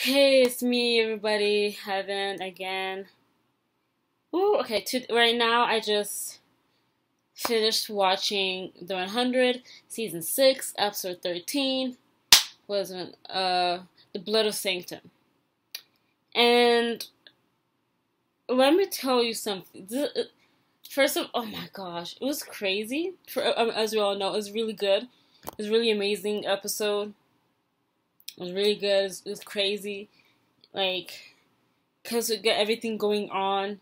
Hey, it's me, everybody. Heaven again. Ooh, okay. Right now, I just finished watching The 100, season 6, episode 13. Was The Blood of Sanctum. And let me tell you something. First of, oh my gosh, it was crazy. As we all know, it was really good. It was a really amazing episode. It was really good. It was crazy. Like, because we got everything going on.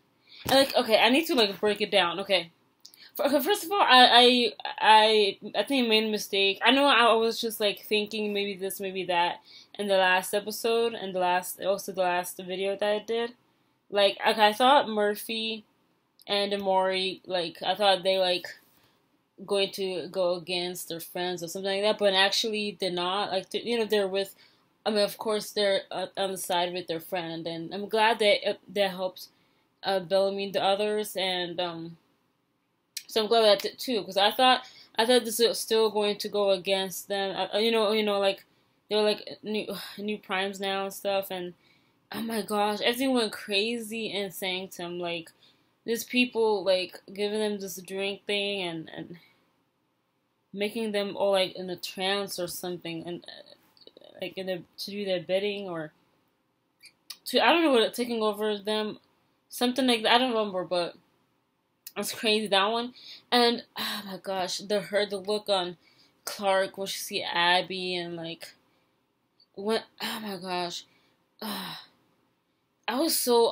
And okay, I need to break it down. Okay, first of all, I think I made a mistake. I know I was just thinking maybe this, maybe that in the last episode and the last video that I did. Okay, I thought Murphy and Amori, I thought they going to go against their friends or something like that, but actually did not. They're with. I mean, of course, they're on the side with their friend, and I'm glad that helped Bellamy and the others, and so I'm glad that too, because I thought this was still going to go against them. They were new primes now and stuff, and oh my gosh, everything went crazy in Sanctum. These people giving them this drink thing and making them all in a trance or something, and to do their bidding or to I don't know what taking over them, something like that. I don't remember, but it's crazy that one. And oh my gosh, the look on Clark when she see Abby and when oh my gosh, I was so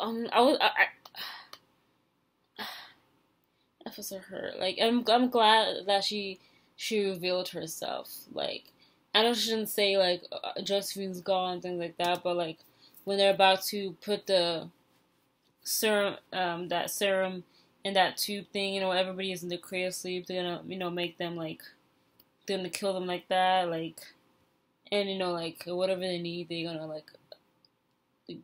I feel so hurt. I'm glad that she revealed herself. I know she didn't say Josephine's gone, things like that, but when they're about to put the serum, that serum in that tube thing, everybody is in the cryo sleep. They're gonna, make them they're gonna kill them like that, and whatever they need, they're gonna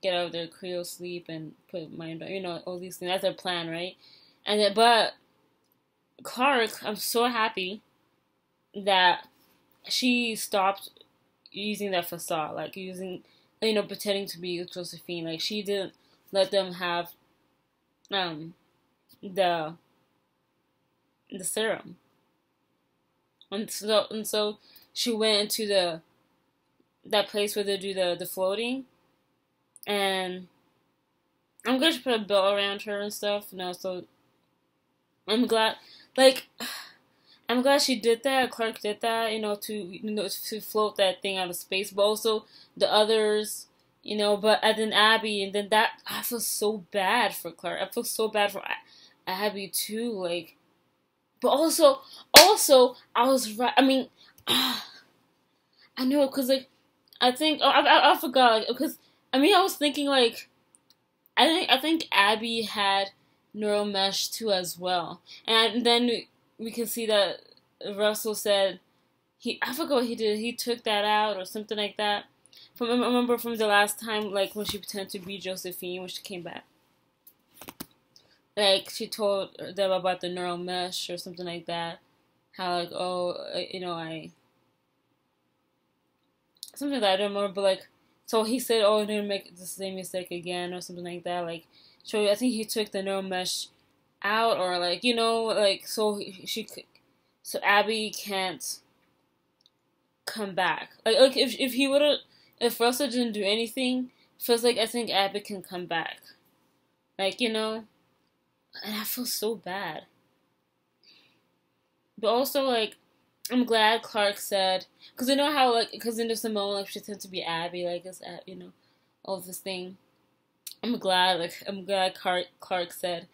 get out of their cryo sleep and put mind, all these things. That's their plan, right? And then, but Clark, I'm so happy that she stopped using that facade, pretending to be Josephine. She didn't let them have the serum, and so she went into that place where they do the floating, and I'm glad she put a belt around her and stuff. So I'm glad, like. I'm glad she did that. Clark did that, to float that thing out of space. But also the others, But and then Abby, and then that I feel so bad for Clark. I feel so bad for Abby too. But also I was right. I mean, I know because I think I forgot because I mean I was thinking I think Abby had neural mesh too as well, and then we can see that Russell said I forgot what he did. He took that out or something like that. I remember from the last time, when she pretended to be Josephine when she came back. She told them about the neural mesh or something like that. How I something that I don't remember, but so he said, "Oh, I didn't make the same mistake again" or something like that. So I think he took the neural mesh out or so so Abby can't come back. If he would have, if Russell didn't do anything, feels I think Abby can come back. And I feel so bad. But also I'm glad Clark said, because you know how because in Simone she tends to be Abby all this thing. I'm glad Clark said,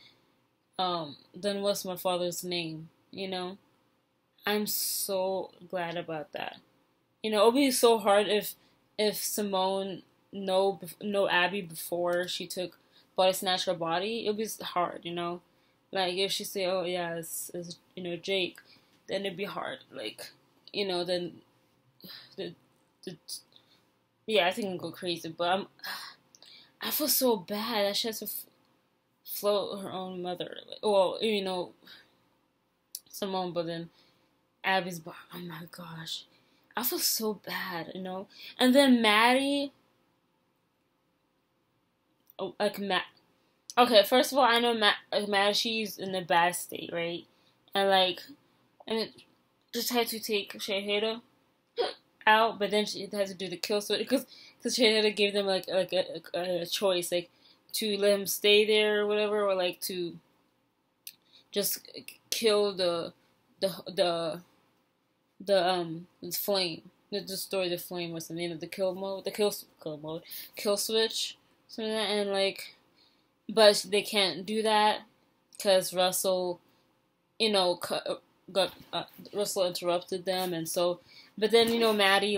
then what's my father's name? I'm so glad about that. It would be so hard if Simone know Abby before she took body snatch her body. It would be hard, if she say, oh yeah, it's Jake, then it'd be hard. Then the yeah, I think I'd go crazy. But I feel so bad that she has to float her own mother. Simone, but then Abby's bar. Oh my gosh, I feel so bad, And then Maddie, like Matt. Okay, first of all, I know Matt. She's in a bad state, right? And like, and it just had to take Shaheda out, but then she had to do the kill switch because Shaheda gave them like a choice, like to let him stay there or whatever, or like to just kill the flame. Destroy the flame was the name of the kill mode, kill switch, something like that, and like, but they can't do that because Russell, you know, got Russell interrupted them, and so, but then you know Maddie,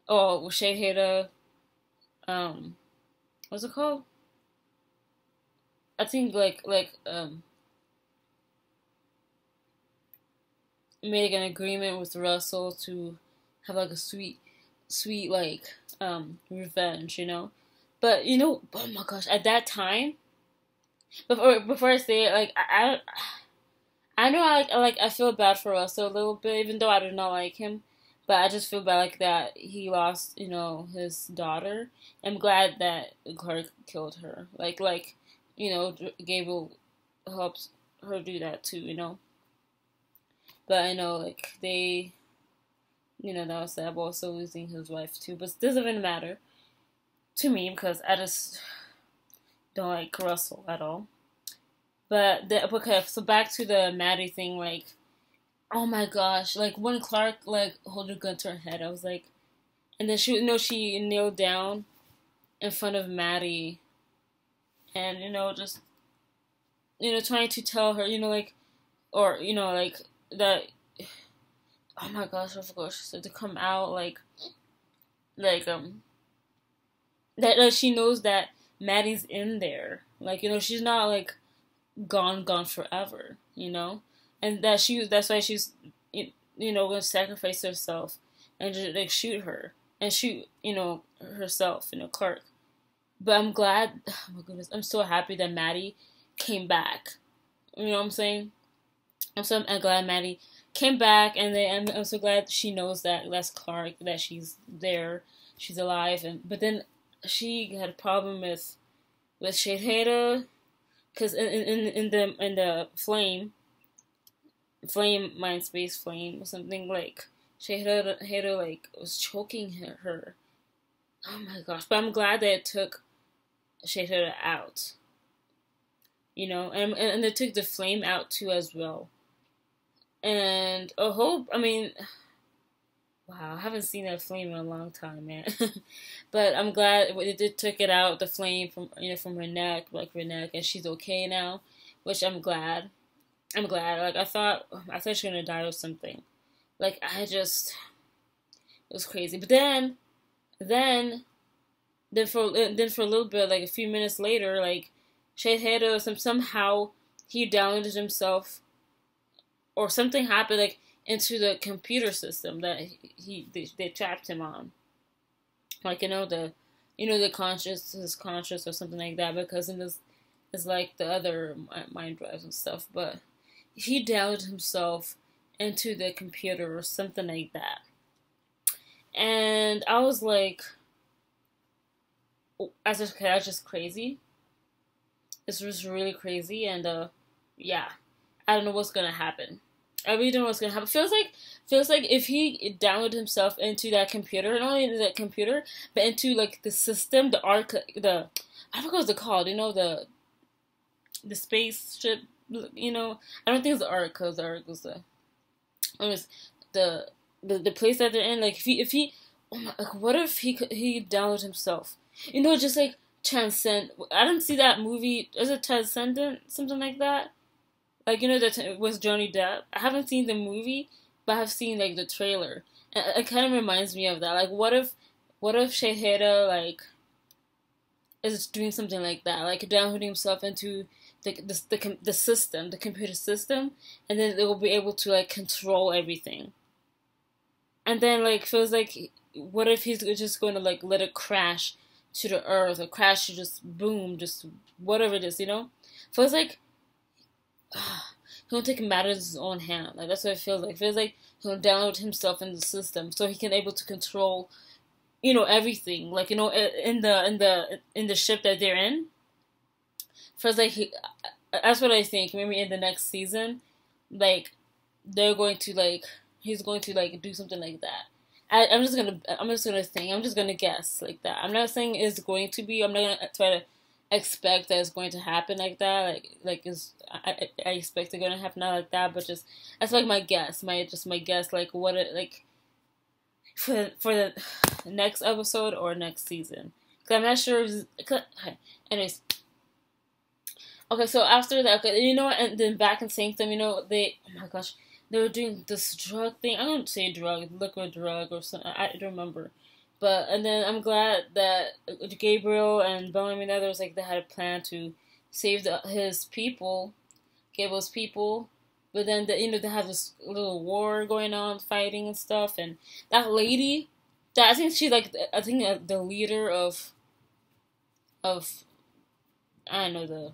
oh Shaheda, what's it called? I think made an agreement with Russell to have like a sweet like revenge, you know. But you know, oh my gosh, at that time, before I say it, like I know I feel bad for Russell a little bit, even though I do not like him. But I just feel bad like that he lost, you know, his daughter. I'm glad that Clark killed her. Like, you know, Gable helps her do that too, you know. But I know like they, you know, that was sad. But also losing his wife too. But it doesn't even matter to me because I just don't like Russell at all. But okay, so back to the Maddie thing, like, oh my gosh, like when Clark like hold a gun to her head, I was like, and then she kneeled down in front of Maddie, and you know just trying to tell her, you know like, or you know like that. Oh my gosh, I forgot what she said to come out like that she knows that Maddie's in there, like you know she's not like gone forever, you know, and that's why she's you know gonna sacrifice herself and just like shoot her and shoot you know herself, you know Clark. But I'm glad, oh my goodness, I'm so happy that Maddie came back. You know what I'm saying? I'm glad Maddie came back, and then I'm so glad she knows that that's Clark, that she's there, she's alive, and but then she had a problem with Shaheda because in the flame mind space flame or something like Shaheda like was choking her. Oh my gosh! But I'm glad that it took Shaheda out. You know, and they took the flame out too as well. And I hope. I mean, wow, I haven't seen that flame in a long time, man. But I'm glad they took it out, the flame from from her neck, and she's okay now, which I'm glad. I'm glad. Like I thought she was gonna die or something. Like it was crazy. But then, then for a little bit, like a few minutes later, like Shade had somehow he downloaded himself, or something happened like into the computer system that they trapped him on. Like the conscious is conscious or something like that, because in this is like the other mind drives and stuff, but he downloaded himself into the computer or something like that. And I was like, that's just crazy. This was really crazy, and yeah, I don't know what's gonna happen. I really don't know what's gonna happen. Feels like if he downloaded himself into that computer, not only into that computer, but into like the system, the arc, I forgot what it's called. You know the spaceship. You know, I don't think it's the arc, because the arc was the place that they're in. Like if he oh my, like what if he downloaded himself? You know, just like transcend. I didn't see that movie. Is it Transcendent? Something like that. Like, you know, that was Johnny Depp. I haven't seen the movie, but I've seen like the trailer. And it kind of reminds me of that. Like, what if Shaheda like is doing something like that, like downloading himself into the system, the computer system, and then they will be able to like control everything. And then like feels like, what if he's just going to like let it crash to the earth, or crash to just boom, just whatever it is, you know? Feels like he'll take matters in his own hand. Like that's what it feels like. It feels like he'll download himself in the system so he can able to control everything, like, in the ship that they're in. First, like, that's what I think. Maybe in the next season, like, they're going to, like, he's going to, like, do something like that. I'm just gonna guess like that. I'm not saying it's going to be. I'm not gonna try to expect that it's going to happen like that. I expect it gonna happen like that, but just that's like my guess. My guess, like what it like for the next episode or next season. Cause I'm not sure. Anyways, okay. So after that, okay, and then back in Sanctum, oh my gosh, they were doing this drug thing. I don't say drug, liquid drug or something. I don't remember. But and then I'm glad that Gabriel and Bellamy and others, like, they had a plan to save his people, Gabriel's people. But then they have this little war going on, fighting and stuff. And that lady, that I think she like I think the leader of I don't know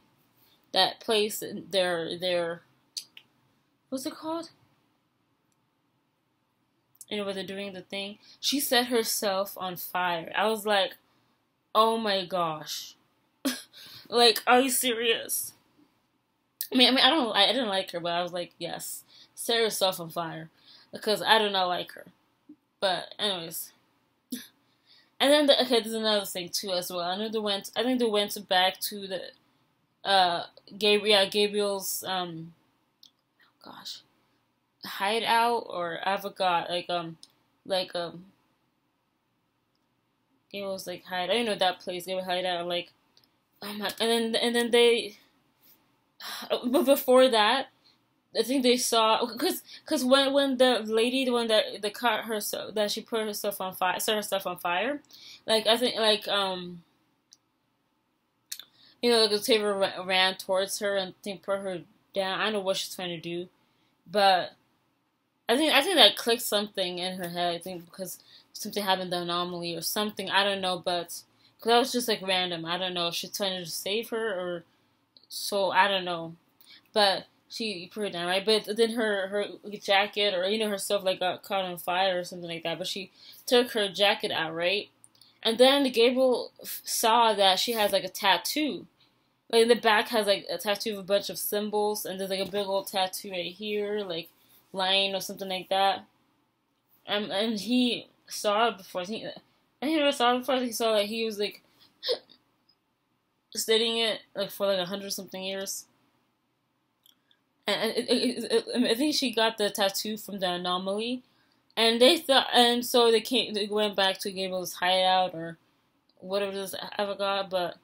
that place. Their what's it called? Where they're doing the thing. She set herself on fire. I was like, oh my gosh. Like, are you serious? I didn't like her, but I was like, yes, set herself on fire, because I do not like her. But anyways, and then okay, there's another thing too as well. I think they went back to the Gabriel's gosh, hideout, or I forgot, like Gabriel's like hide. I don't know that place. They would hide out, like, oh my, and then they. But before that, I think they saw, because when the lady, the one that caught herself, that she put herself on fire, set herself on fire, like, I think, like, like Octavia ran towards her and, I think, put her down. I don't know what she's trying to do, but I think that clicked something in her head. I think because something happened, the anomaly or something. I don't know, but because that was just like random. I don't know if she's trying to save her, or so, I don't know, but she put her down, right? But then her jacket, or herself, like, got caught on fire or something like that. But she took her jacket out, right? And then Gabriel saw that she has, like, a tattoo. Like, in the back has, like, a tattoo of a bunch of symbols, and there's, like, a big old tattoo right here, like, line or something like that. And he saw it before. He never saw it before. He saw that he was, like, studying it, like, for like 100 something years. And I think she got the tattoo from the Anomaly, and so they went back to Gabriel's hideout, or whatever it is, I forgot, but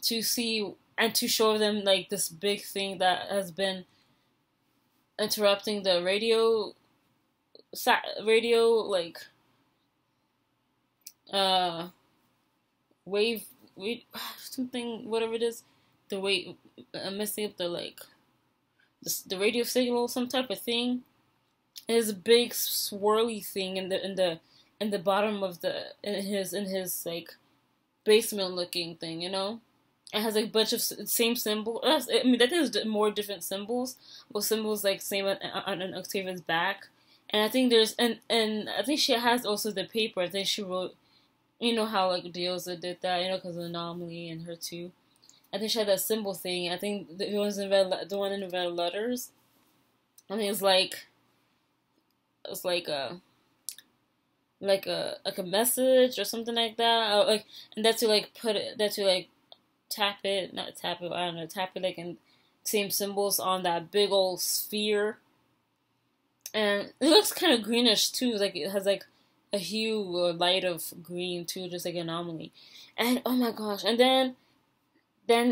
to see and to show them, like, this big thing that has been interrupting the radio, like, wave something, whatever it is, the wave, messing up the, like, the radio signal, some type of thing. And there's a big swirly thing in the bottom of in his like basement looking thing, It has, like, a bunch of same symbols. I mean, I think there's more different symbols, but symbols, like, same on Octavia's back. And I think I think she has also the paper. I think she wrote, how, like, Diosa did that, because of Anomaly and her too. I think she had that symbol thing. I think the one in the red letters. I think it's like a message or something like that. Like, and that's to, like, tap it, not tap it. I don't know, tap it, like, in same symbols on that big old sphere. And it looks kind of greenish too. Like, it has, like, a hue or light of green too, just like Anomaly. And oh my gosh! And then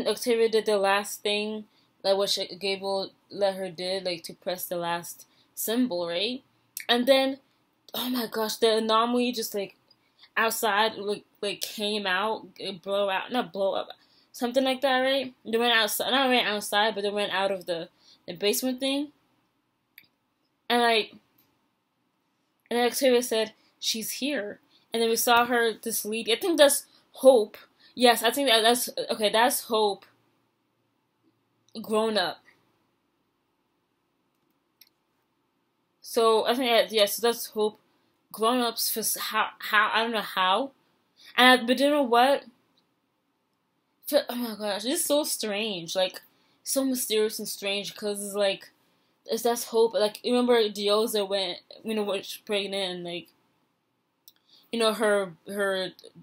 Octavia did the last thing, like, what Gabriel let her did, like, to press the last symbol, right? And then, oh my gosh, the Anomaly just, like, outside, like came out, not blow up, something like that, right? They went outside, not went outside, but they went out of the basement thing, and, like, and then Octavia said, "She's here," and then we saw her, this lady. I think that's Hope. Yes, I think that's okay. That's Hope grown up. So I think yes, that's Hope grown-ups for how I don't know how, but you know what? Oh my gosh, it's so strange, like so mysterious and strange because it's like it's that's hope. Like remember Diosa went, was pregnant and like her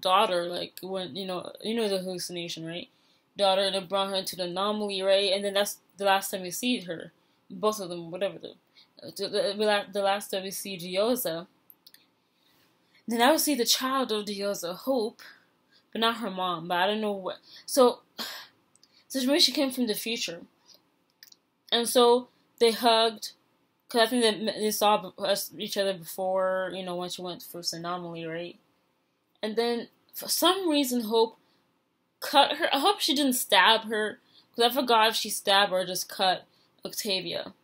daughter like when the hallucination, right? Daughter that brought her into the anomaly, right? And then that's the last time we see her, both of them, whatever the last time we see Diosa. Then I would see the child of Diosa, Hope, but not her mom. But I don't know what. So maybe she came from the future, and so they hugged. Cause I think that they saw each other before, when she went for Anomaly, right? And then for some reason, Hope cut her. I hope she didn't stab her, because I forgot if she stabbed or just cut Octavia.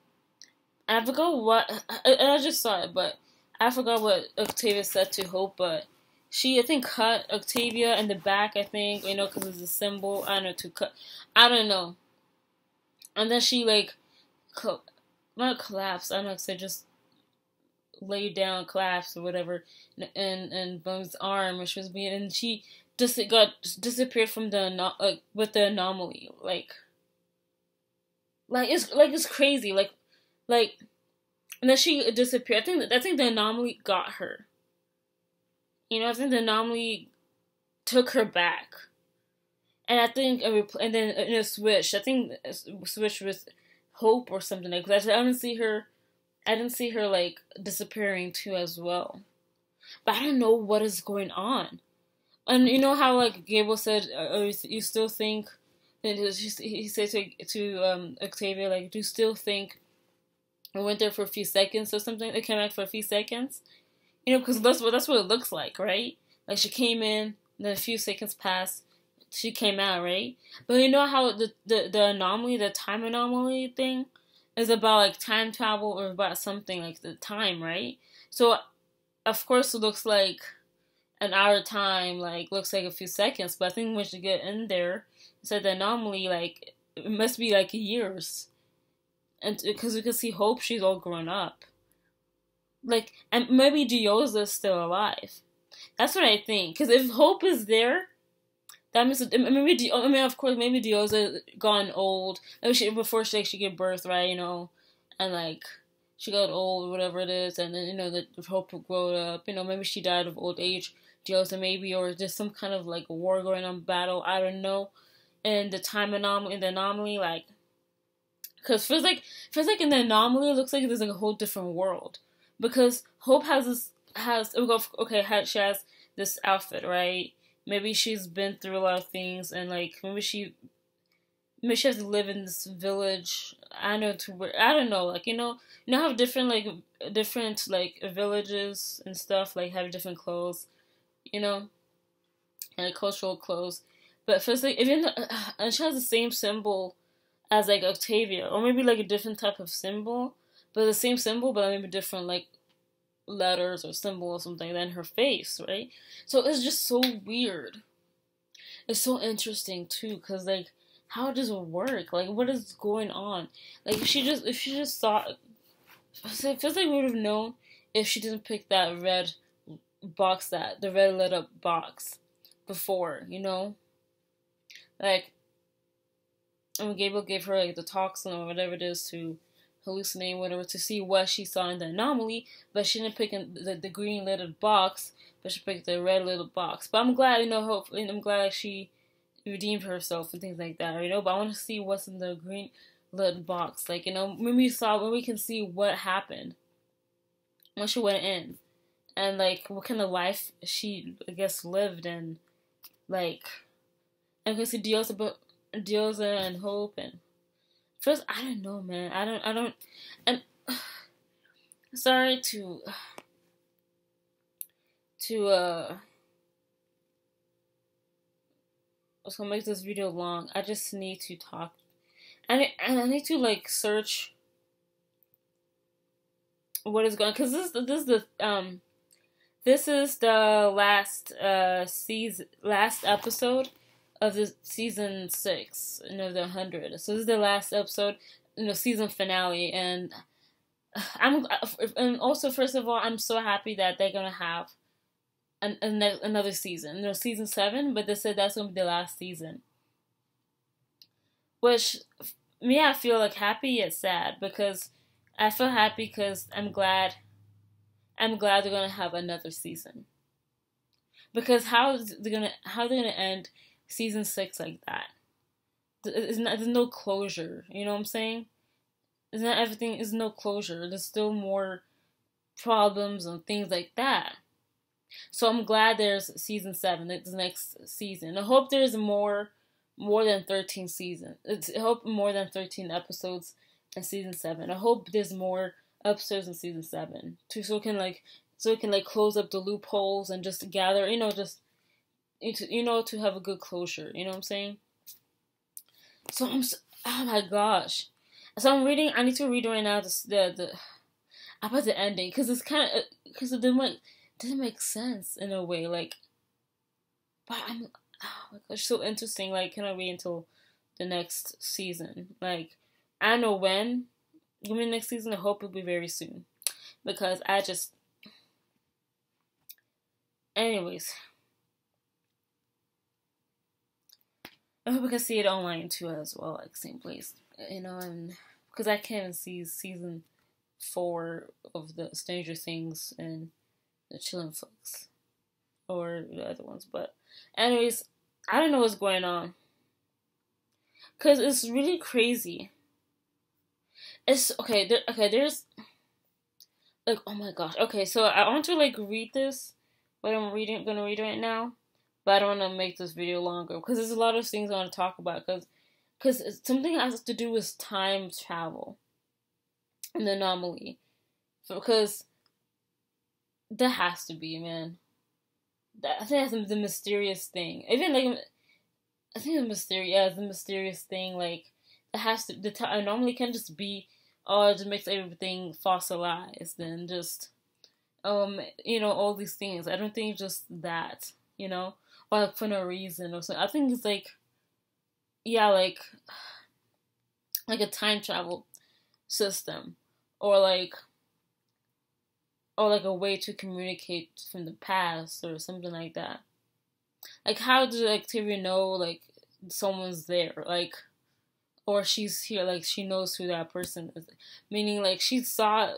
And I forgot what. I just saw it, but I forgot what Octavia said to Hope. But she, I think, cut Octavia in the back. I think, because it's a symbol. I don't know, to cut. I don't know. And then she like, not collapsed. I don't know, so just laid down, collapsed or whatever, and Bum's arm, and she was being, and she just disappeared from with the anomaly, like it's crazy, like, and then she disappeared. I think the anomaly got her. I think the anomaly took her back, and I think and then it switched. I think it switched with Hope or something like that. I didn't see her like disappearing too as well. But I don't know what is going on. And you know how like Gable said, you still think, and he said to Octavia, like, do you still think I went there for a few seconds or something? They came back for a few seconds, because that's what it looks like, right? Like she came in, then a few seconds passed, she came out, right? But you know how the anomaly, the time anomaly thing, is about like time travel or about something like the time, right? So of course it looks like an hour time, like looks like a few seconds, but I think once you get in there, so the anomaly, like it must be like years, and because you can see Hope, she's all grown up, like, and maybe Diosa's still alive. That's what I think. Because if Hope is there, that means maybe of course maybe Diosa gone old. Maybe before she gave birth, right? And like she got old, whatever it is, and then the Hope grew up. Maybe she died of old age. Diosa maybe, or just some kind of like war going on, battle. I don't know. And the time anomaly, like, because feels like in the anomaly, it looks like there's like a whole different world, because Hope she has this outfit, right? Maybe she's been through a lot of things, and like maybe she has to live in this village. I don't know, like have different like villages and stuff, like have different clothes, and cultural clothes. But first, like and she has the same symbol as like Octavia, or maybe like a different type of symbol, but the same symbol, but maybe different like letters or symbol or something than her face, right? So it's just so weird. It's so interesting too, because like, how does it work? Like, what is going on? Like, if she just thought, it feels like we would have known if she didn't pick that red box, the red lit up box before, like, and Gabriel gave her like the toxin or whatever it is to hallucinate, whatever, to see what she saw in the anomaly, but she didn't pick the green lidded box, but she picked the red lidded box. But I'm glad, hopefully, I'm glad she redeemed herself and things like that, but I want to see what's in the green lidded box, like, when we can see what happened when she went in, and like what kind of life she, I guess, lived, and like, and we can see Diosa and Hope, and first, I don't know, man. I don't, and sorry to I was gonna make this video long. I just need to talk, and I need to like search what is going, because this is the last episode of the season 6, the 100. So this is the last episode, season finale, and and also first of all, I'm so happy that they're gonna have another season. Season 7, but they said that's gonna be the last season. Which, me, I feel like happy yet sad because I feel happy because I'm glad they're gonna have another season. Because how they're gonna end season 6 like that? There's no closure. You know what I'm saying? It's not everything. Is no closure. There's still more problems and things like that. So I'm glad there's season 7, the next season. I hope there's more than 13 seasons. I hope more than 13 episodes in season 7. I hope there's more episodes in season 7 too, so it can close up the loopholes and just gather, to have a good closure. You know what I'm saying? So oh my gosh. So I'm reading. I need to read right now the about the ending because it's kind of because it didn't make sense in a way. Like, but oh my gosh, so interesting. Like, cannot wait until the next season. Like, I don't know when. Give me next season. I hope it'll be very soon because I just. Anyways, I hope we can see it online too as well, like same place, and because I can't see season 4 of the Stranger Things and the Chillin' Flix or the other ones, but anyways, I don't know what's going on because it's really crazy. It's okay. There's like, oh my gosh. Okay, so I want to like read this, what I'm gonna read right now. But I don't want to make this video longer because there's a lot of things I want to talk about because something has to do with time travel and the anomaly. Because that has to be, man. I think that's the mysterious thing. Even like, I think the mysterious thing. Like, it has to. The anomaly can't just be, oh, it just makes everything fossilized and just, all these things. I don't think it's just that, or like for no reason or something. I think it's like, yeah, like a time travel system, or like a way to communicate from the past or something like that. Like, how does Octavia know like someone's there, like, or she's here, like she knows who that person is, meaning like she saw,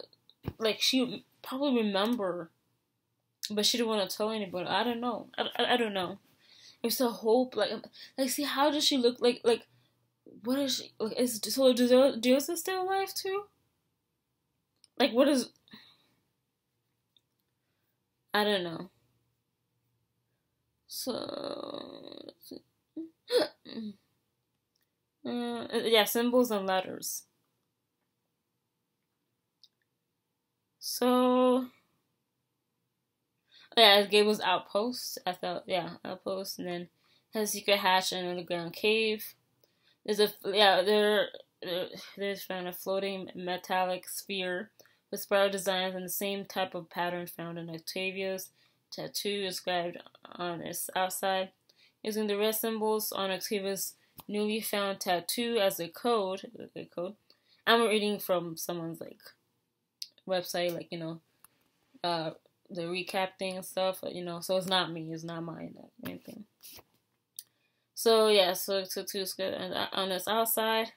like she probably remember, but she didn't want to tell anybody. I don't know. I don't know. It's a hope, like see, how does she look like what is she like? Is so Diosa still alive too? Like, what is? I don't know. So yeah, symbols and letters. So yeah, Gable's outpost. I thought, yeah, outpost, and then has a secret hatch in an underground cave. There's there's found a floating metallic sphere with spiral designs and the same type of pattern found in Octavia's tattoo described on its outside. Using the red symbols on Octavia's newly found tattoo as a code. I'm reading from someone's like website, like the recap thing and stuff, so it's not me, it's not mine or anything. So yeah, so tattoo is good, and on its outside,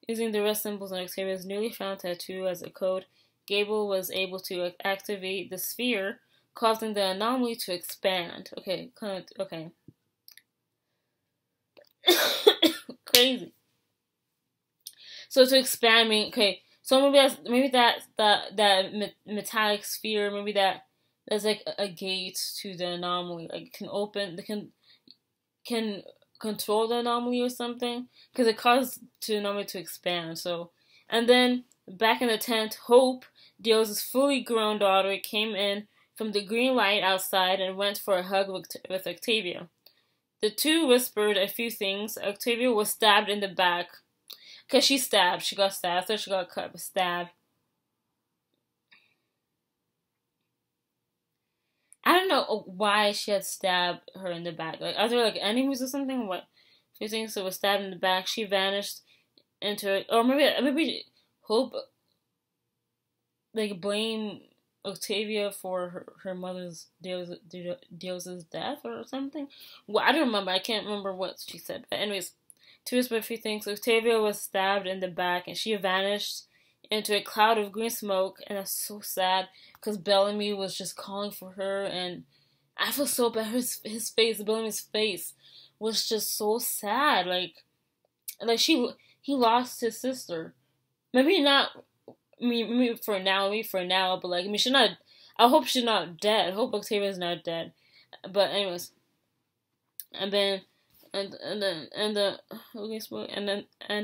using the red symbols on Octavia's newly found tattoo as a code, Gable was able to activate the sphere, causing the anomaly to expand. Okay. Crazy. So to expand, so maybe that metallic sphere, maybe that's like a gate to the anomaly. Like, can control the anomaly or something, because it caused the anomaly to expand. So, and then back in the tent, Hope, Dio's fully grown daughter, came in from the green light outside and went for a hug with Octavia. The two whispered a few things. Octavia was stabbed in the back. Because she got stabbed, so she got cut, but stabbed. I don't know why she had stabbed her in the back. Like, are there like enemies or something? What? She thinks it was stabbed in the back. She vanished into it. Or maybe Hope. like blame Octavia for her mother's Dios's death or something. Well, I don't remember. I can't remember what she said. But anyways, two specific things. Octavia was stabbed in the back and she vanished into a cloud of green smoke, and that's so sad because Bellamy was just calling for her, and I feel so bad. His face, Bellamy's face, was just so sad. Like he lost his sister. Maybe not. Maybe for now, but like, I mean, she's not. I hope she's not dead. I hope Octavia's not dead. But anyways, and then, and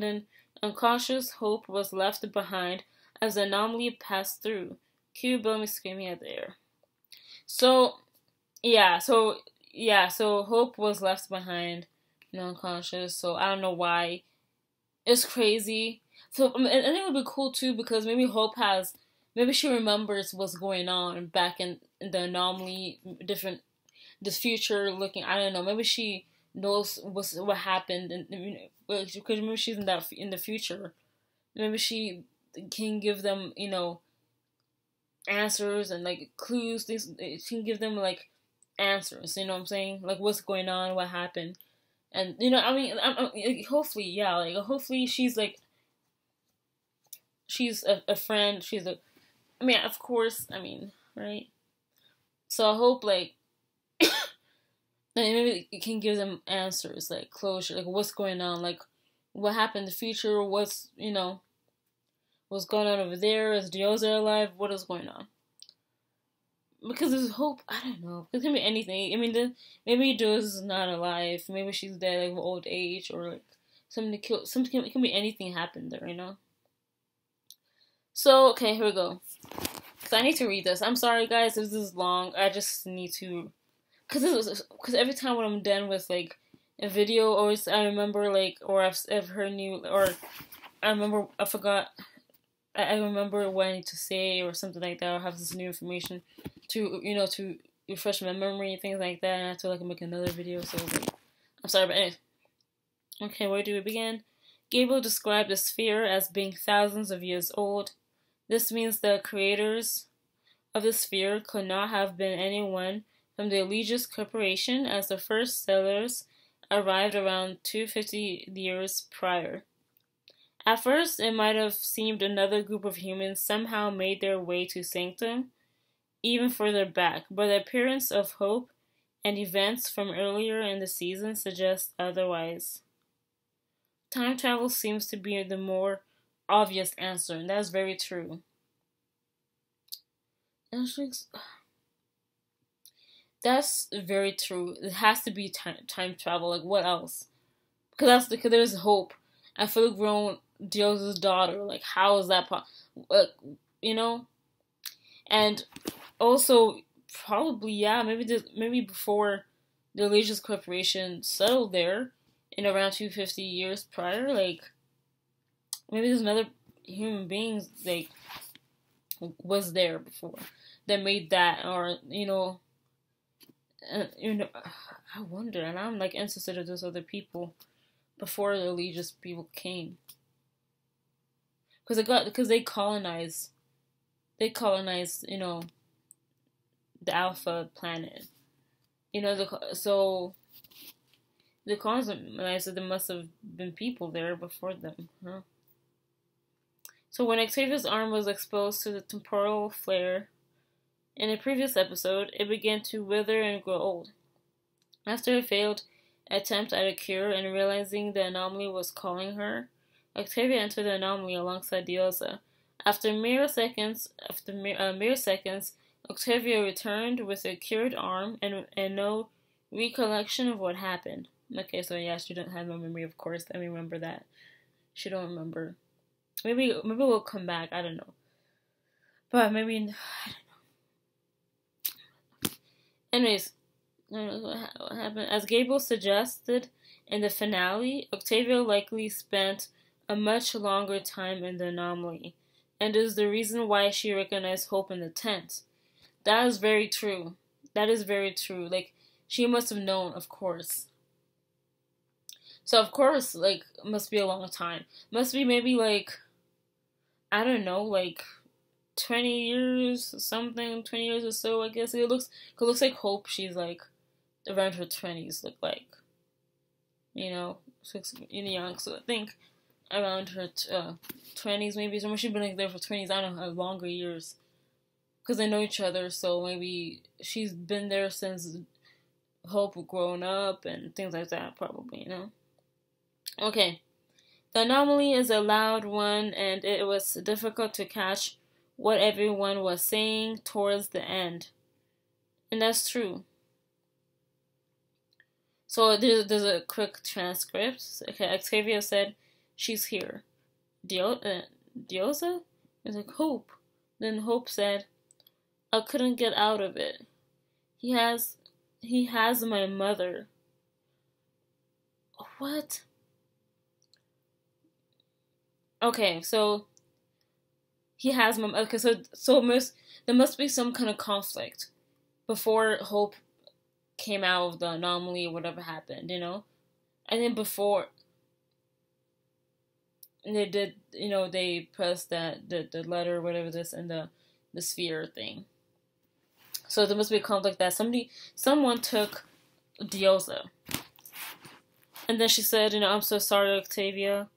then unconscious Hope was left behind as the anomaly passed through. Cue Bellamy screaming at the air. So so Hope was left behind, unconscious. So I don't know why. It's crazy. So and it would be cool too because maybe she remembers what's going on back in the anomaly, the future looking. I don't know. Maybe she knows what happened, and because maybe she's in the future. Maybe she can give them answers and like clues. Things she can give them like answers. You know what I'm saying? Like what's going on, what happened. And I mean, hopefully, yeah, like hopefully she's a friend. I mean, of course, I mean, right? So I hope like maybe it can give them answers, like closure, like what's going on, like what happened in the future, what's going on over there, is Dioza alive, what is going on? Because there's hope. I don't know. It can be anything. I mean, maybe Dioza's not alive. Maybe she's dead, like with old age, or like something to kill. Something. It can be anything happened there. So okay, here we go. Cause I need to read this. I'm sorry, guys. This is long. I just need to. Cause every time when I'm done with like a video, always I remember like, or I've heard new, or I remember I forgot. I remember what I need to say or something like that, or have this new information to to refresh my memory and things like that, and I have to like make another video. So like, I'm sorry, but anyways. Okay, where do we begin? Gabriel described the sphere as being thousands of years old. This means the creators of the sphere could not have been anyone from the Allegiance Corporation, as the first settlers arrived around 250 years prior. At first, it might have seemed another group of humans somehow made their way to Sanctum, even further back, but the appearance of Hope and events from earlier in the season suggest otherwise. Time travel seems to be the more obvious answer, and that's very true. That's very true. It has to be time travel. Like what else? Because there's hope. A fully grown Diosa's daughter. Like how is that And also probably maybe before the Allegiance Corporation settled there in around 250 years prior. Like maybe there's another human beings like was there before that made that, or I wonder, and I'm like interested in those other people before the Allegiance people came, because they colonized the Alpha planet, so the colonizers, there must have been people there before them, huh? So when Octavia's arm was exposed to the temporal flare in a previous episode, it began to wither and grow old. After a failed attempt at a cure and realizing the anomaly was calling her, Octavia entered the anomaly alongside Diosa. After mere seconds, Octavia returned with a cured arm and no recollection of what happened. Okay, so yeah, she didn't have no memory, of course. I remember that. She don't remember. Maybe we'll come back. I don't know. But maybe I don't know. Anyways, I don't know what happened. As Gabriel suggested in the finale, Octavia likely spent a much longer time in the anomaly, and is the reason why she recognized Hope in the tent. That is very true. That is very true. Like, she must have known, of course. So, of course, like, it must be a long time. Must be maybe, like, I don't know, like, 20 years something, 20 years or so, I guess. It looks like Hope, she's like around her 20s, look like, you know, young. So I think around her 20s, maybe. So she's been like there for 20s, I don't know, longer years. Because they know each other, so maybe she's been there since Hope grown up and things like that, probably, you know? Okay. The anomaly is a loud one, and it was difficult to catch what everyone was saying towards the end. And that's true. So there's a quick transcript. Okay, Octavia said, "She's here." Diosa? It's like, Hope. Then Hope said, "I couldn't get out of it. He has my mother." What? Okay, so he has my mother. Okay, there must be some kind of conflict before Hope came out of the anomaly or whatever happened, you know? And then before they did, you know, they pressed the letter, whatever this, and the sphere thing. So there must be a conflict that someone took Diosa. And then she said, you know, "I'm so sorry, Octavia."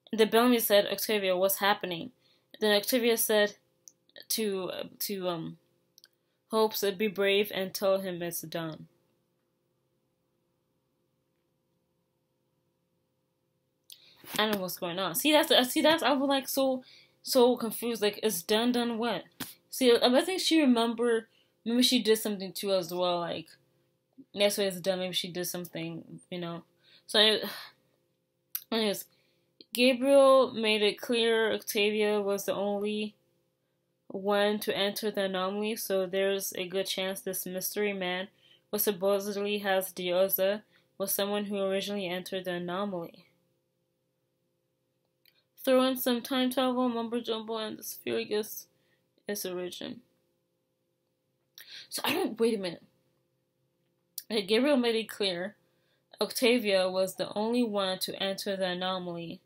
And then Bellamy said, "Octavia, what's happening?" And then Octavia said to Hope, said, "Be brave and tell him it's done." I don't know what's going on. I was like so confused. Like, it's done what? See, I think she maybe she did something too as well. Like, that's why it's done. Maybe she did something, you know. So, anyways, Gabriel made it clear Octavia was the only one to enter the anomaly. So there's a good chance this mystery man, who supposedly has Diosa, was someone who originally entered the anomaly. Throw in some time travel, mumbo jumbo, and the sphere gets its origin. So wait a minute. Gabriel made it clear Octavia was the only one to enter the anomaly.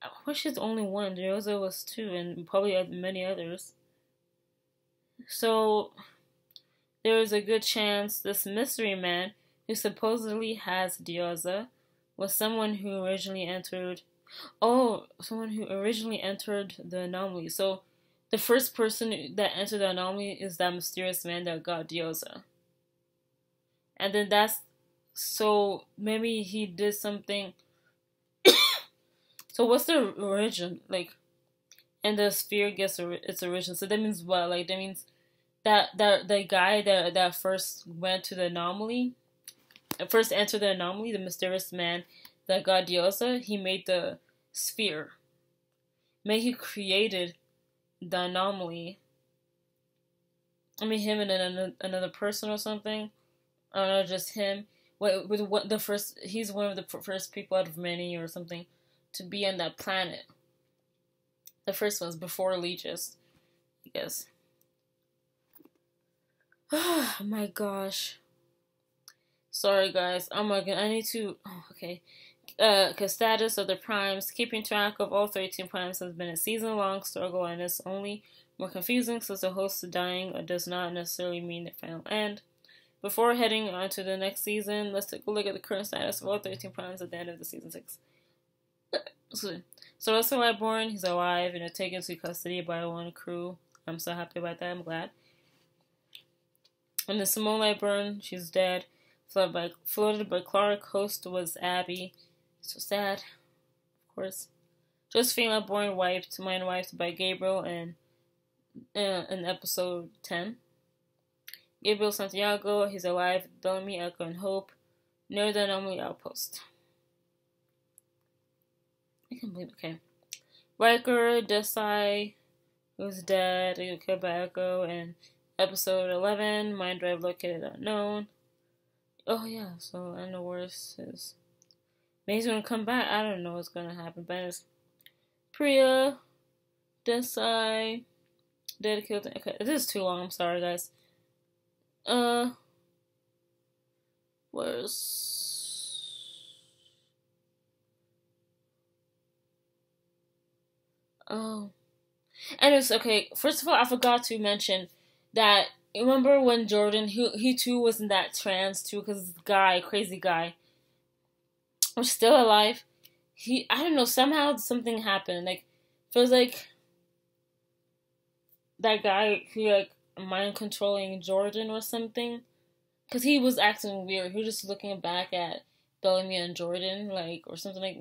I wish she's the only one. Diosa was too, and probably many others. So there is a good chance this mystery man, who supposedly has Diosa, was someone who originally entered the anomaly. So the first person that entered the anomaly is that mysterious man that got Diosa. And then so maybe he did something. So what's the origin? Like, and the sphere gets its origin. So that means what? Like, that means that the guy that first went to the anomaly, first entered the anomaly, the mysterious man that got Diosa, he made the sphere. Maybe he created the anomaly. I mean, him and another person or something. I don't know, just him. He's one of the first people out of many or something to be on that planet. The first one's before Legis, I guess. Oh my gosh. Sorry, guys. Oh my god, I need to. Oh, okay. Because status of the primes, keeping track of all 13 primes has been a season-long struggle, and it's only more confusing since the host dying does not necessarily mean the final end. Before heading on to the next season, let's take a look at the current status of all 13 primes at the end of the season 6. So Russell Lightborn, he's alive and taken to custody by one crew. I'm so happy about that. I'm glad. And then Simone Lightborn, she's dead. Floated by Clark. Host was Abby. So sad, of course. Josephine Lightborn wiped by Gabriel in episode 10. Gabriel Santiago, he's alive. Bellamy, Echo, and Hope near the Anomaly outpost. I can't believe. Okay. Riker, Desai, who's dead, killed by Echo, and episode 11, Mind Drive located unknown. Oh yeah, so I know where this is. Maybe he's gonna come back. I don't know what's gonna happen, but it's Priya, Desai, dead, killed. Okay, this is too long. I'm sorry, guys. Where's... Oh. And it's okay. First of all, I forgot to mention that. Remember when Jordan, he too was in that trance too, because this guy, crazy guy, was still alive. I don't know, somehow something happened. Like, feels like that guy, he like mind controlling Jordan or something. Because he was acting weird. He was just looking back at Bellamy and Jordan, like, or something like,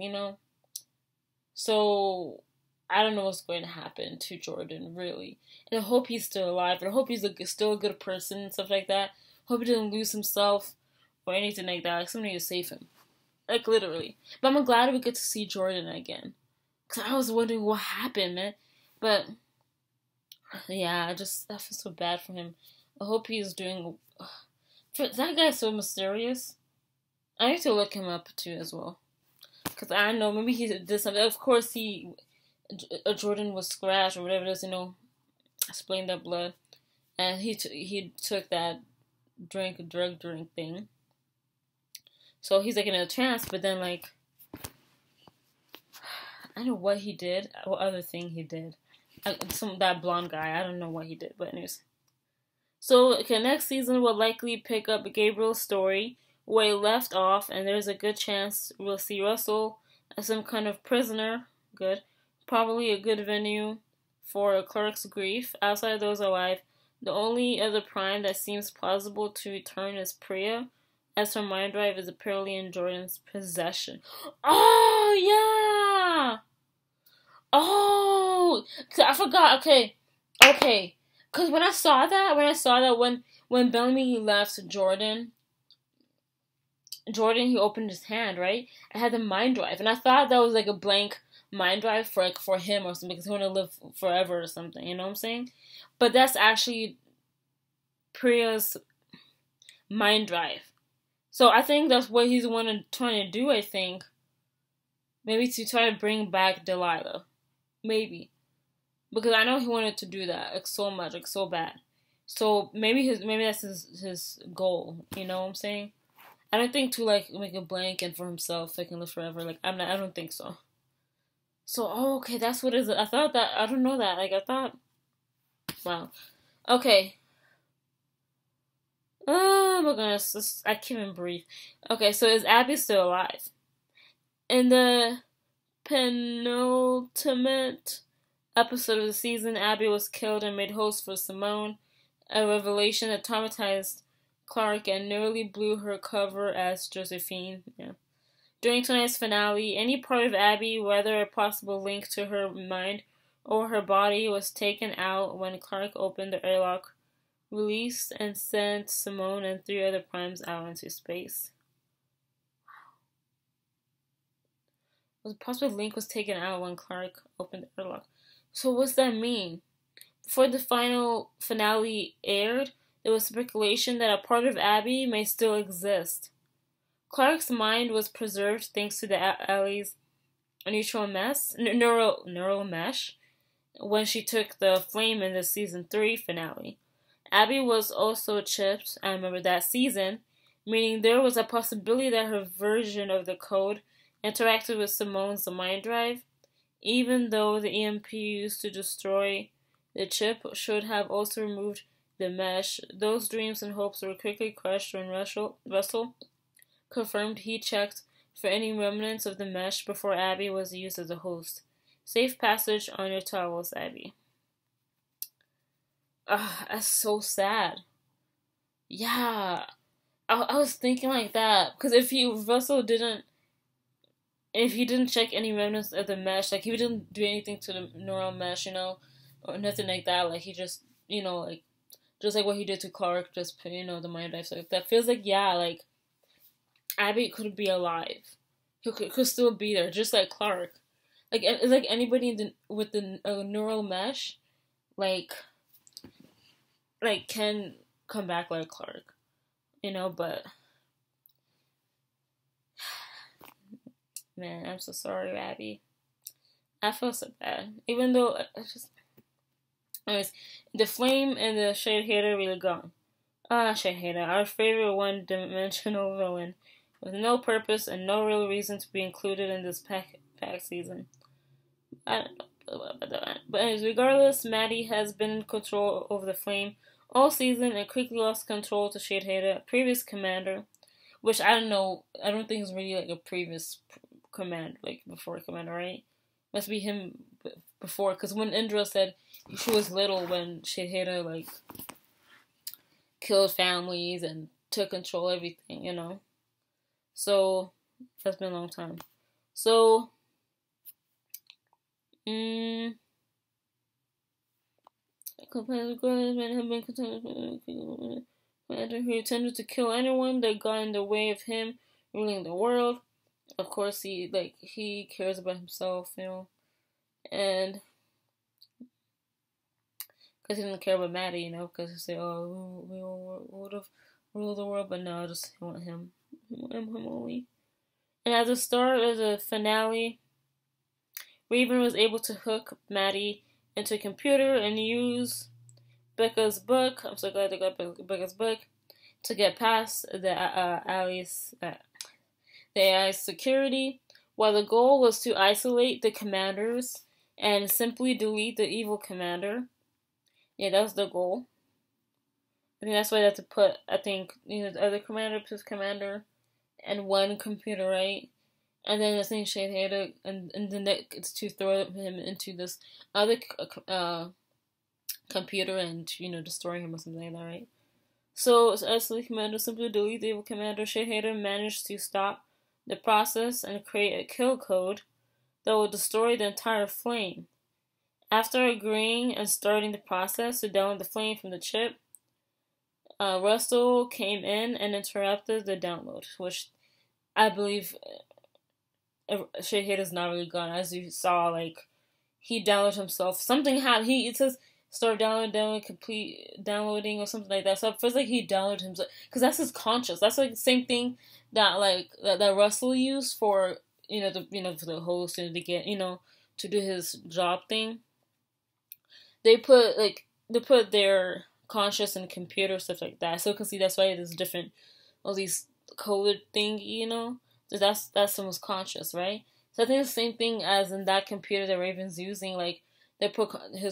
So, I don't know what's going to happen to Jordan, really. And I hope he's still alive. And I hope he's still a good person and stuff like that. Hope he didn't lose himself or anything like that. Like, somebody to save him. Like, literally. But I'm glad we get to see Jordan again. Because I was wondering what happened, man. But, yeah, I feel so bad for him. I hope he's doing... That guy's so mysterious. I need to look him up, too, as well. Because I don't know, maybe he did something. Of course, Jordan was scratched or whatever it is, spilling that blood. And he took that drug drink thing. So he's like in a trance, but then like, I don't know what he did, what other thing he did. That blonde guy, I don't know what he did, but anyways. So, okay, next season will likely pick up Gabriel's story where he left off, and there's a good chance we'll see Russell as some kind of prisoner. Good. Probably a good venue for Clark's grief. Outside those alive, the only other prime that seems plausible to return is Priya, as her mind drive is apparently in Jordan's possession. Oh, yeah! Oh! I forgot, okay. Because when I saw that, when Bellamy left Jordan, he opened his hand, right? I had the mind drive, and I thought that was like a blank mind drive for him or something, because he want to live forever or something, you know what I'm saying? But that's actually Priya's mind drive. So I think that's what he's trying to do, I think. Maybe to try to bring back Delilah. Maybe. Because I know he wanted to do that, like, so much, like, so bad. So maybe that's his goal, you know what I'm saying? I don't think to, like, make a blanket for himself so he can live forever. Like, I don't think so. So, okay, that's what it is. I thought that, I don't know that. Like, I thought, wow. Okay. Oh my goodness, I can't even breathe. Okay, so is Abby still alive? In the penultimate episode of the season, Abby was killed and made host for Simone, a revelation that traumatized Clark and nearly blew her cover as Josephine. Yeah. During tonight's finale, any part of Abby, whether a possible link to her mind or her body, was taken out when Clark opened the airlock, released, and sent Simone and 3 other primes out into space. The possible link was taken out when Clark opened the airlock. So what's that mean? Before the finale aired, there was speculation that a part of Abby may still exist. Clark's mind was preserved thanks to the Ellie's neural mesh when she took the flame in the season 3 finale. Abby was also chipped, I remember that season, meaning there was a possibility that her version of the code interacted with Simone's mind drive, even though the EMP used to destroy the chip should have also removed the mesh. Those dreams and hopes were quickly crushed when Russell confirmed he checked for any remnants of the mesh before Abby was used as a host. Safe passage on your travels, Abby. That's so sad. Yeah. I was thinking like that. Because if he didn't check any remnants of the mesh, like, he didn't do anything to the neural mesh, or nothing like that, like, he just, like, just like what he did to Clark, just, the mind dive, so that feels like, yeah, like, Abby could be alive. He could still be there, just like Clark. Like, it's like anybody with the neural mesh, like, can come back like Clark, but... Man, I'm so sorry, Abby. I feel so bad. Even though, anyways, the flame and the Shade Hater really gone. Shade Hater, our favorite one-dimensional villain, with no purpose and no real reason to be included in this pack season. I don't know. But anyways, regardless, Maddie has been in control over the flame all season and quickly lost control to Shade Hater, previous commander, which I don't know. I don't think it's really like a previous command, like before commander, right? Must be him before, because when Indra said she was little when Shade Hater like killed families and took control of everything, you know. So that's been a long time. So, he intended to kill anyone that got in the way of him ruling the world. Of course, he cares about himself, you know, and because he didn't care about Maddie, you know, because he said, "Oh, we would have ruled the world," but no, I just want him only. And at the start of the finale, Raven was able to hook Maddie into a computer and use Becca's book. I'm so glad they got Becca's book to get past the AI's security. While the goal was to isolate the commanders and simply delete the evil commander. Yeah, that was the goal. I think that's why they had to put, the other commander plus commander and one computer, right? And then I think Shade Hater, and then it's to throw him into this other computer and, destroy him or something like that, right? So, as the commander simply delete the evil commander, Shade Hater managed to stop the process and create a kill code that will destroy the entire flame. After agreeing and starting the process to download the flame from the chip, Russell came in and interrupted the download, which I believe Shade Hater's not really gone. As you saw, like, he downloaded himself. Something happened. It says start downloading, complete downloading, or something like that. So it feels like he downloaded himself, because that's his conscious. That's like the same thing that that Russell used for for the host and to get to do his job thing. They put their conscious in computer stuff like that. So you can see that's why there's different all these coded thing, So that's someone's conscious, right? So I think the same thing as in that computer that Raven's using, like they put I think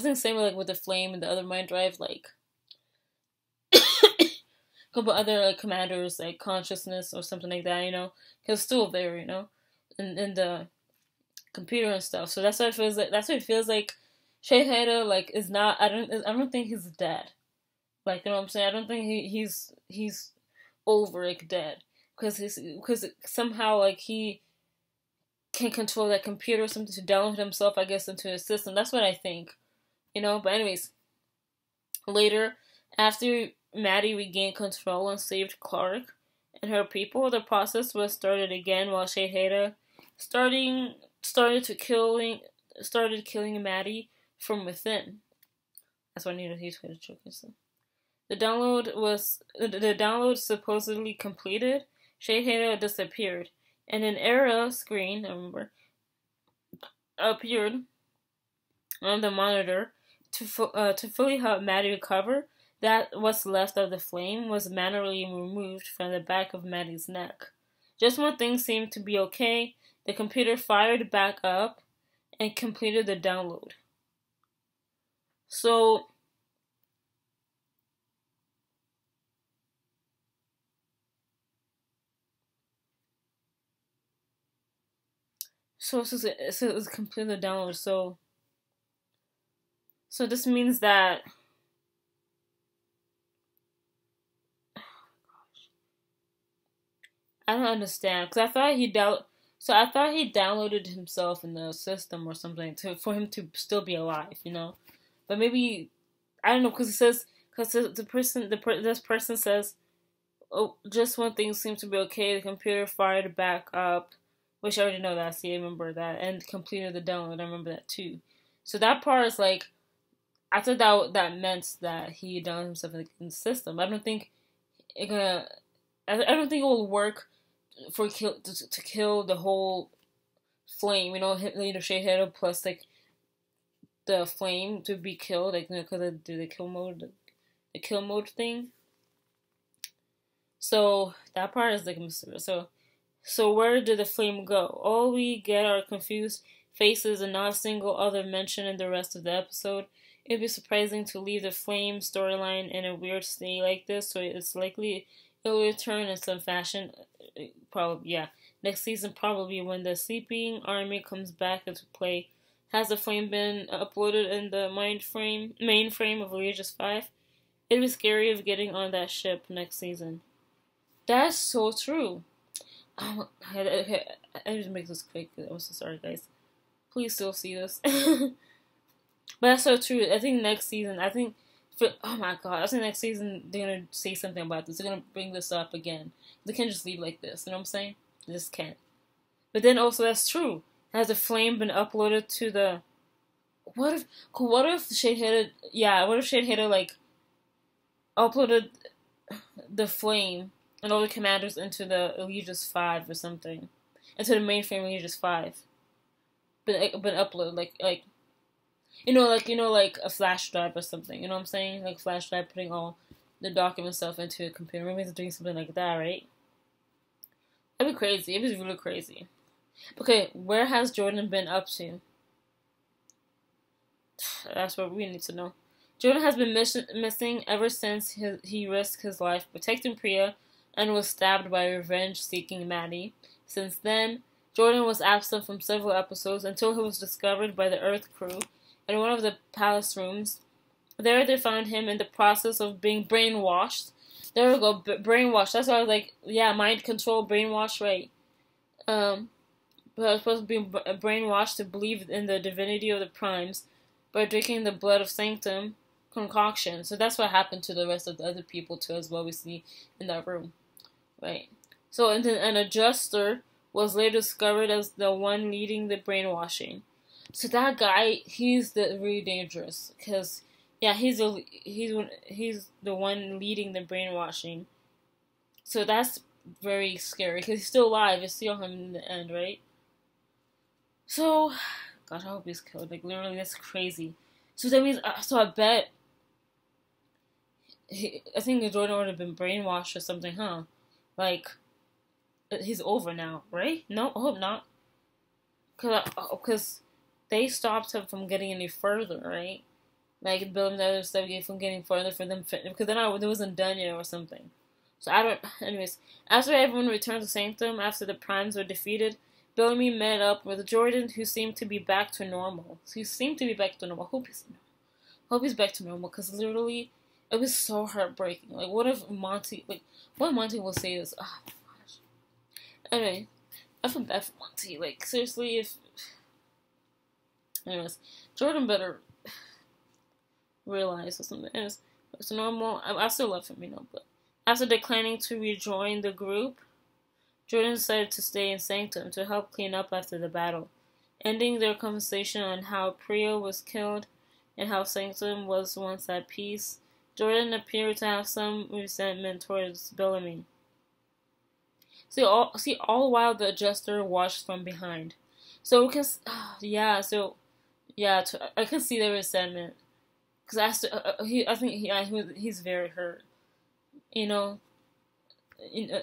the same like with the flame and the other mind drive, like a couple other commanders like consciousness or something like that, because it's still there, in the computer and stuff. So that's what it feels like. That's what it feels like. Shade Hater like is not. I don't think he's dead. Like, you know what I'm saying? I don't think he's over like dead, because somehow like he can control that computer or something to download himself, I guess, into his system. That's what I think, But anyways, later, after Maddie regained control and saved Clark and her people, the process was started again while Shade Hater started killing Maddie from within. That's what I needed to use for the choke and stuff. The download supposedly completed. Shade Hater disappeared, and an error screen, appeared on the monitor to fully help Maddie recover. That what's left of the flame was manually removed from the back of Maddie's neck. Just when things seemed to be okay, the computer fired back up and completed the download. So it was completed the download. So this means that I don't understand, because I thought he downloaded himself in the system or something for him to still be alive, But maybe I don't know, because it says this person says, oh, just when things seem to be okay, the computer fired back up, which I already know that. See, I remember that, and completed the download. I remember that too. So that part is like, I thought that meant that he downloaded himself in the system. I don't think it gonna. I don't think it will work to kill the whole flame. Shade Hater plus like the flame to be killed, like because of the kill mode thing. So that part is like mysterious. So where did the flame go? All we get are confused faces and not a single other mention in the rest of the episode. It'd be surprising to leave the Flame storyline in a weird state like this, so it's likely it'll return in some fashion. Probably, yeah. Next season, probably when the Sleeping Army comes back into play. Has the Flame been uploaded in the mainframe of Aegis 5? It'd be scary of getting on that ship next season. That's so true. I just make this quick. I'm so sorry, guys. Please still see this. But that's so true. I think next season, oh my god, I think next season they're gonna say something about this. They're gonna bring this up again. They can't just leave like this. You know what I'm saying? They just can't. But then also that's true. Has the Flame been uploaded to the? What if Shadehater like uploaded the Flame and all the commanders into the Aegis 5 or something, into the mainframe Aegis 5? Been uploaded like like a flash drive or something. You know what I'm saying? Like flash drive, putting all the document stuff into a computer. Maybe they're doing something like that, right? That'd be crazy. It'd be really crazy. Okay, where has Jordan been up to? That's what we need to know. Jordan has been missing ever since he risked his life protecting Priya and was stabbed by revenge-seeking Maddie. Since then, Jordan was absent from several episodes until he was discovered by the Earth crew in one of the palace rooms. There they found him in the process of being brainwashed. There we go, brainwashed. That's why I was like, yeah, mind control, brainwash, right. But I was supposed to be brainwashed to believe in the divinity of the primes by drinking the blood of Sanctum concoction. So that's what happened to the rest of the other people too, as well, we see in that room. Right. So, and then an adjuster was later discovered as the one leading the brainwashing. So that guy, he's really dangerous, because yeah, he's the one leading the brainwashing. So that's very scary, because he's still alive. You see him in the end, right? So, gosh, I hope he's killed. Like, literally, that's crazy. So that means, so I bet, I think Jordan would have been brainwashed or something, huh? Like, he's over now, right? No, I hope not. Because they stopped him from getting any further, right? Like, building the other stuff from getting further for them, because then it wasn't done yet or something. So I don't, anyways, after everyone returned to Sanctum, after the Primes were defeated, Bellamy met up with Jordan, who seemed to be back to normal. Hope he's back to normal, because literally, it was so heartbreaking. Like, what Monty will say is, oh my gosh. Anyway, I feel bad for Monty. Like, seriously, anyways, Jordan better realize or something. Anyways, it's normal. I still love him, but after declining to rejoin the group, Jordan decided to stay in Sanctum to help clean up after the battle, ending their conversation on how Priya was killed and how Sanctum was once at peace. Jordan appeared to have some resentment towards Bellamy. All while the adjuster watched from behind. So, because, I can see the resentment. Because he's very hurt.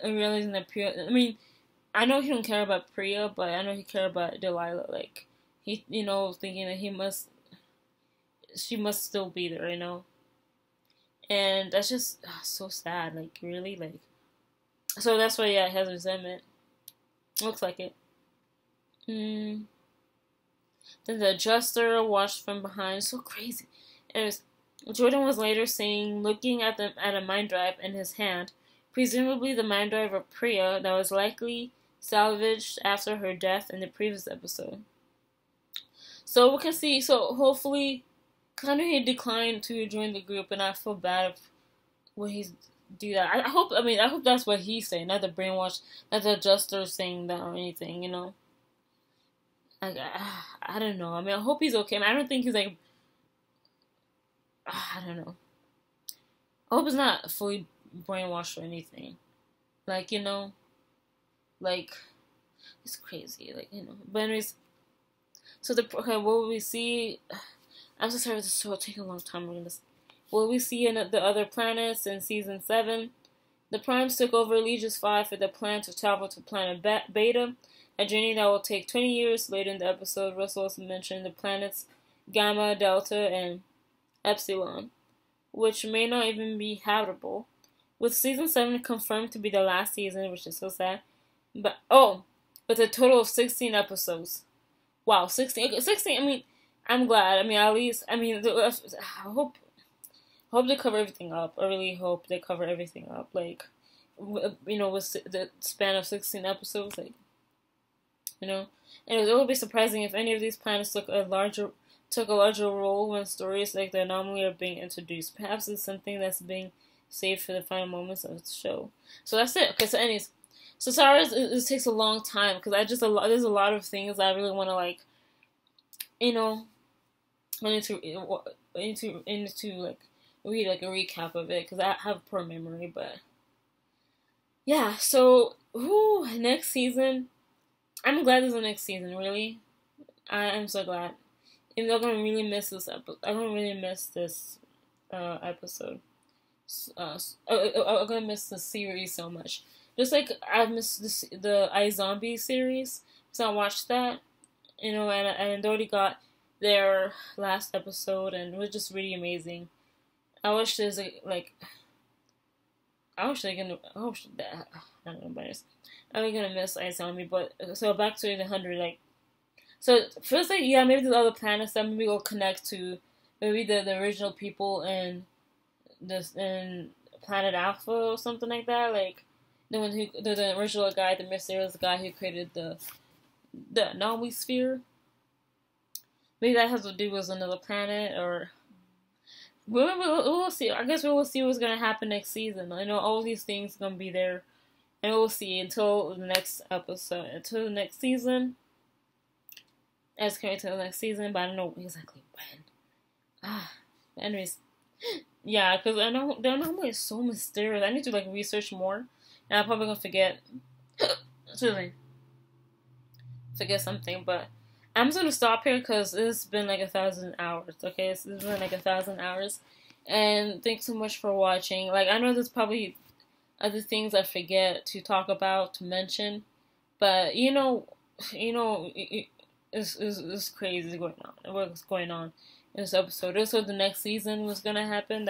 Realizing that Priya, I know he don't care about Priya, but I know he cared about Delilah. Like, he, thinking that she must still be there, And that's just so sad, like, really, like. So that's why, it has resentment. Looks like it. Then the adjuster watched from behind. So crazy. Jordan was later saying, looking at a mind drive in his hand, presumably the mind drive of Priya that was likely salvaged after her death in the previous episode. So we can see, hopefully, because I know he declined to join the group, and I feel bad when he's do that. I hope that's what he's saying, not the brainwash, not the adjuster saying that or anything, Like, I don't know. I hope he's okay. I don't think he's like, I don't know. I hope he's not fully brainwashed or anything. Like, like, it's crazy, like, But anyways, so what we see, I'm so sorry, this will take a long time. What we see in the other planets in season 7, The Primes took over Legis 5 with a plan to travel to planet Beta, a journey that will take 20 years. Later in the episode, Russell also mentioned the planets Gamma, Delta, and Epsilon, which may not even be habitable. With season 7 confirmed to be the last season, which is so sad. But, with a total of 16 episodes. Wow, 16. Okay, 16, I mean, I'm glad. I mean, at least, I mean, I hope they cover everything up. I really hope they cover everything up. Like, with the span of 16 episodes, like, and it would be surprising if any of these planets took a larger role when stories like the Anomaly are being introduced. Perhaps it's something that's being saved for the final moments of the show. So that's it. Okay, so anyways, so sorry it takes a long time because there's a lot of things I really want to like, I need to like read like a recap of it because I have poor memory. But yeah, so next season. I'm glad there's a next season. Really, I'm so glad. Even though I'm gonna really miss this episode. I'm gonna really miss this episode. I'm gonna miss the series so much. Just like I missed the iZombie series because I watched that, and they already got their last episode, and it was just really amazing. I wish there's I don't know, but I'm gonna miss iZombie. But so back to the 100, like. So first, like, yeah, maybe there's other planets that maybe will connect to maybe the original people in Planet Alpha or something like that. Like the original guy, the mysterious guy who created the Anomaly sphere. Maybe that has to do with another planet, or we'll see. I guess we will see what's gonna happen next season. I know all these things are gonna be there, and we'll see until the next episode, until the next season. As compared to the next season, but I don't know exactly when. Anyways, yeah, because I know the Anomaly is so mysterious. I need to like research more, and I'm probably gonna forget. Forget something, but I'm just gonna stop here because it's been like 1,000 hours. Okay, it's been like 1,000 hours, and thanks so much for watching. Like, I know there's probably other things I forget to talk about, to mention, but it's crazy what's going on in this episode. Also, the next season was gonna happen.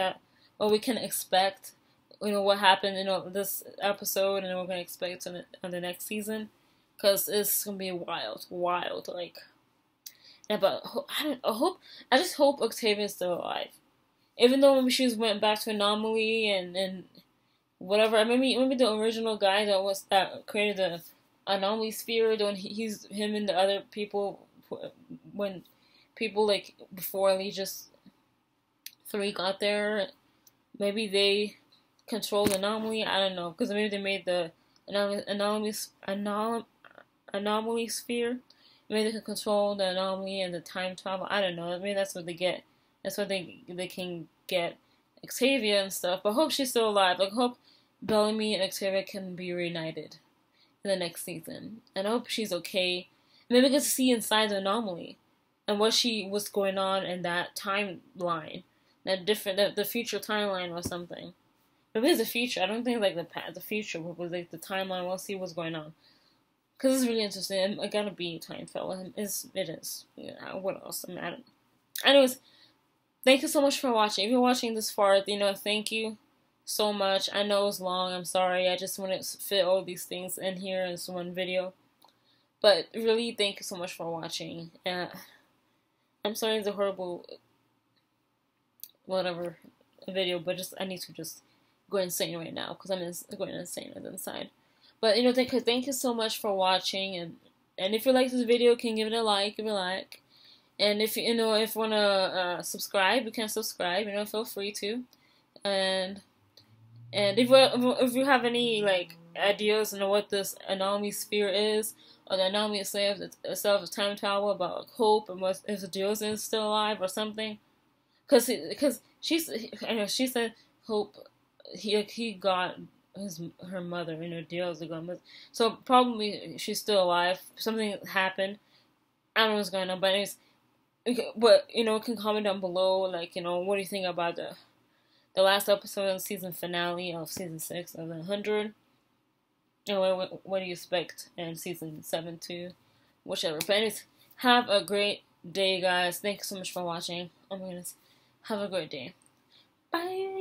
What we can expect, what happened in this episode, and we're gonna expect on the next season, because it's gonna be wild, like. Yeah, but I just hope Octavia is still alive, even though maybe she went back to Anomaly and whatever. I remember the original guy that created the Anomaly sphere, him and the other people, when people like before Legis 3 got there, maybe they controlled the Anomaly. I don't know, because maybe they made the Anomaly sphere. Maybe they can control the Anomaly and the time travel. I don't know. Maybe that's what they get. That's what they can get Octavia and stuff. But I hope she's still alive. Like, I hope Bellamy and Octavia can be reunited in the next season, and I hope she's okay. Maybe we get to see inside the Anomaly and what's going on in that timeline, the future timeline or something. Maybe it's the future. I don't think like the future, but like the timeline. We'll see what's going on, because it's really interesting. It gotta be time travel. It is. Yeah. What else? I mean, anyways, thank you so much for watching. If you're watching this far, thank you so much. I know it's long. I'm sorry. I just wanted to fit all these things in here in this one video. But really, thank you so much for watching. I'm sorry it's a horrible whatever video, but I need to just go insane right now because I'm going insane inside. But thank you so much for watching, and if you like this video, can give it a like, and if you wanna subscribe, you can subscribe. Feel free to, and if you have any like ideas on what this Anomaly sphere is, or the Anomaly itself, time travel, about like, hope, and what if Jules is still alive or something, because she said hope he got her mother, Jules got, so probably she's still alive. Something happened. I don't know what's going on, but anyways, but can comment down below, like what do you think about the last episode of the season finale of season 6 of the 100. And what do you expect in season 7 too? Whichever. But anyways, have a great day, guys. Thank you so much for watching. Oh my goodness. Have a great day. Bye.